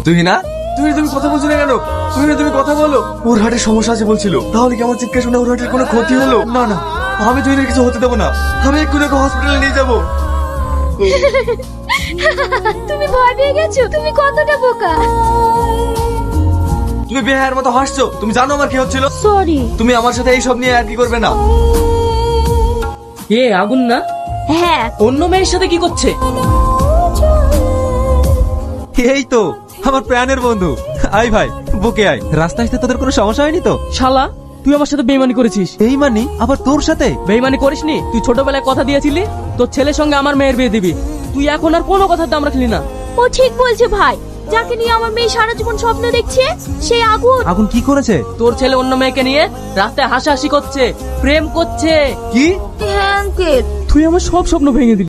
তুই না তুমি কথা বলছো না কেন? তুমি কথা বলো। ওর হার্টের সমস্যা আছে বলছিল, তাহলে কি আমার চিৎকার শুনে ওর হার্টের কোনো ক্ষতি হলো? না না, আমি তুই কিছু হতে দেবো না। আমি এক্ষুনি ওকে হসপিটালে নিয়ে যাবো। তুমি ভয় পেয়ে গেছো? তুমি কতটা বোকা। তুমি বেহায়ার মতো হাসছো। তুমি জানো আমার কি হচ্ছিল? সরি। তুমি আমার সাথে এইসব নিয়ে আর কি করবে না। এ আগুন না? হ্যাঁ। অন্য মেয়ের সাথে কি করছে? এই তো আমার প্রাণের বন্ধু। আয় ভাই, বুকে আয়। রাস্তায় আসতে তোদের কোনো সমস্যা হয়নি তো? শালা, তুই আমার সাথে বেইমানি করেছিস। বেইমানি? আবার তোর সাথে? বেইমানি করিসনি? তুই ছোটবেলায় কথা দিয়েছিলি তোর ছেলের সঙ্গে আমার মেয়ের বিয়ে দিবি। তুই এখন আর কোনো কথার দাম রাখলি না। ও ঠিক বলছে ভাই, যাকে নিয়ে আমার মেয়ে সারা জীবন স্বপ্ন দেখছে সেই আগুন। আগুন কি করেছে? তোর ছেলে অন্য মেয়েকে নিয়ে রাস্তায় হাসাহাসি করছে, প্রেম করছে। কি? হ্যাঁ আঙ্কেল। তুই আমার সব স্বপ্ন ভেঙে দিলি।